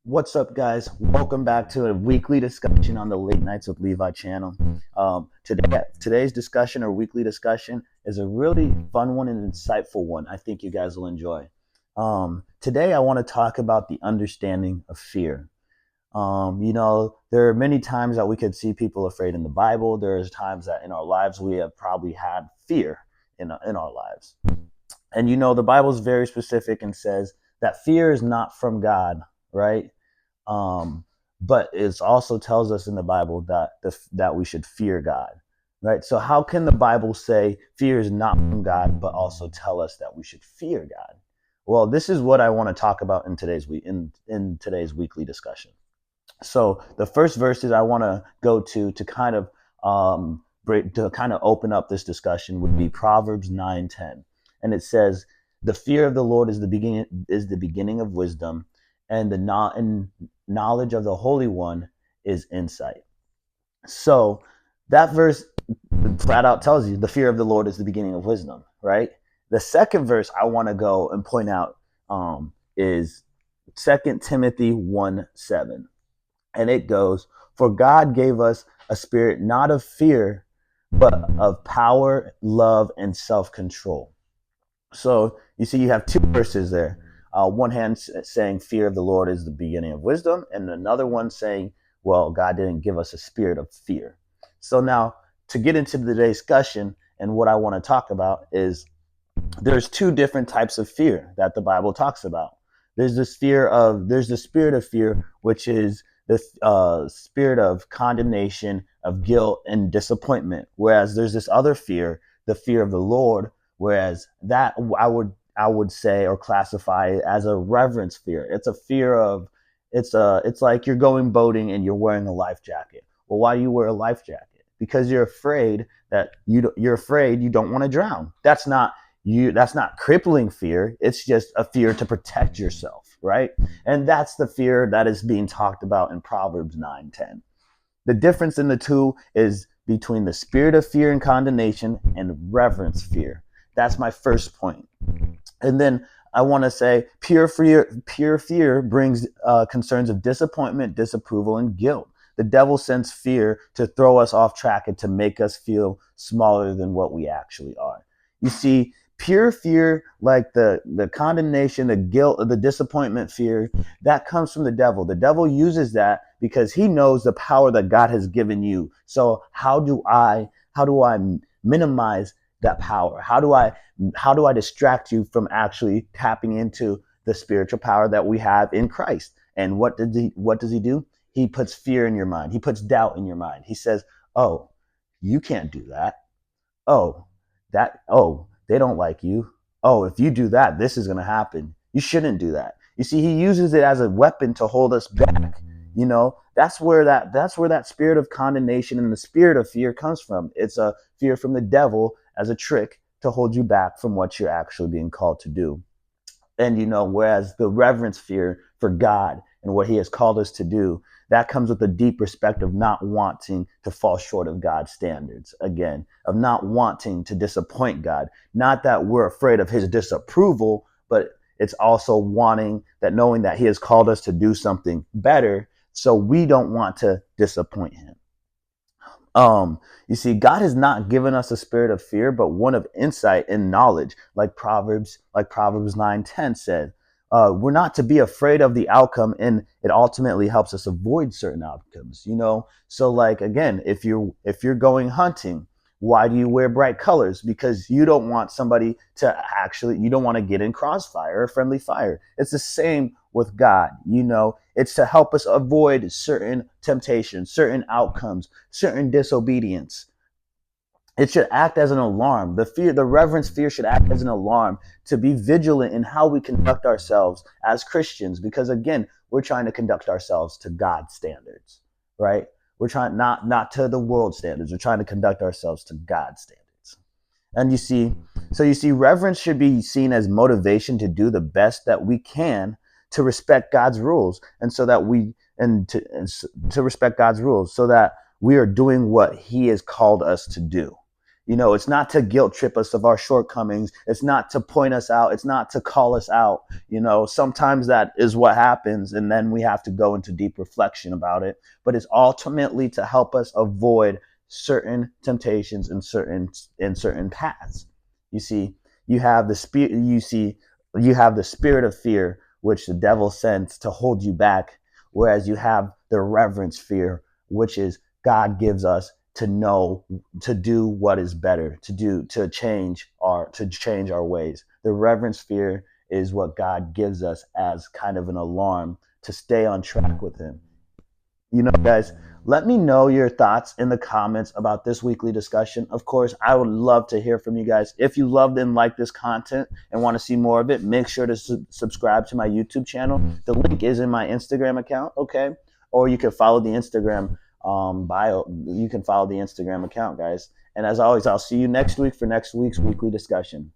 What's up, guys? Welcome back to a weekly discussion on the Late Nights with Levi channel. Today's discussion or weekly discussion is a really fun one and insightful one. I think you guys will enjoy. Today, I want to talk about the understanding of fear. There are many times that we could see people afraid in the Bible. There's times that in our lives we have probably had fear in our lives. And the Bible is very specific and says that fear is not from God, right? Um, but it also tells us in the Bible that we should fear God, right? So how can the Bible say fear is not from God, but also tell us that we should fear God? Well, this is what I want to talk about in today's weekly discussion. So the first verses I want to go to kind of open up this discussion would be Proverbs 9:10, and it says, "The fear of the Lord is the beginning of wisdom, and and knowledge of the Holy One is insight." So that verse flat out tells you the fear of the Lord is the beginning of wisdom, right? The second verse I want to go and point out is 2 Timothy 1:7, and it goes, "For God gave us a spirit not of fear, but of power, love, and self-control." So you see, you have two verses there. One hand saying fear of the Lord is the beginning of wisdom, and another one saying, well, God didn't give us a spirit of fear. So now, to get into the discussion, and what I want to talk about is there's two different types of fear that the Bible talks about. There's the spirit of fear, which is the spirit of condemnation, of guilt, and disappointment. Whereas there's this other fear, the fear of the Lord, whereas that I would say or classify as a reverence fear. It's a fear of it's like you're going boating and you're wearing a life jacket. Well, why do you wear a life jacket? Because you're afraid you don't want to drown. That's not crippling fear. It's just a fear to protect yourself, right? And that's the fear that is being talked about in Proverbs 9:10. The difference in the two is between the spirit of fear and condemnation and reverence fear. That's my first point. And then I want to say pure fear brings concerns of disappointment, disapproval, and guilt. The devil sends fear to throw us off track and to make us feel smaller than what we actually are. You see, pure fear, like the condemnation, the guilt, the disappointment fear, that comes from the devil. The devil uses that because he knows the power that God has given you. So how do I minimize that power? How do I distract you from actually tapping into the spiritual power that we have in Christ? And what does he do? He puts fear in your mind. He puts doubt in your mind. He says, "Oh, you can't do that. Oh, they don't like you. Oh, if you do that, this is going to happen. You shouldn't do that." You see, he uses it as a weapon to hold us back. That's where that spirit of condemnation and the spirit of fear comes from. It's a fear from the devil as a trick to hold you back from what you're actually being called to do. And whereas the reverence fear for God and what he has called us to do, that comes with a deep respect of not wanting to fall short of God's standards, again, of not wanting to disappoint God. Not that we're afraid of his disapproval, but it's also knowing that he has called us to do something better, so we don't want to disappoint him. You see, God has not given us a spirit of fear, but one of insight and knowledge, like Proverbs 9:10 said. We're not to be afraid of the outcome, and it ultimately helps us avoid certain outcomes. So like again, if you're going hunting, why do you wear bright colors? Because you don't want to get in crossfire or friendly fire. It's the same with God. It's to help us avoid certain temptations, certain outcomes, certain disobedience. It should act as an alarm. The reverence fear should act as an alarm to be vigilant in how we conduct ourselves as Christians, because again, we're trying to conduct ourselves to God's standards, right? We're trying not to the world standards. We're trying to conduct ourselves to God's standards. And you see, reverence should be seen as motivation to do the best that we can to respect God's rules, and so that to respect God's rules, so that we are doing what He has called us to do. It's not to guilt trip us of our shortcomings. It's not to point us out. It's not to call us out. Sometimes that is what happens, and then we have to go into deep reflection about it. But it's ultimately to help us avoid certain temptations and certain paths. You see, you have the spirit. You have the spirit of fear, which the devil sends to hold you back, whereas you have the reverence fear, which is God gives us to know, to do what is better, to change our ways. The reverence fear is what God gives us as kind of an alarm to stay on track with Him. Guys, let me know your thoughts in the comments about this weekly discussion. Of course, I would love to hear from you guys. If you loved and like this content and want to see more of it, make sure to subscribe to my YouTube channel. The link is in my Instagram account, okay? Or you can follow the Instagram bio. You can follow the Instagram account, guys. And as always, I'll see you next week for next week's weekly discussion.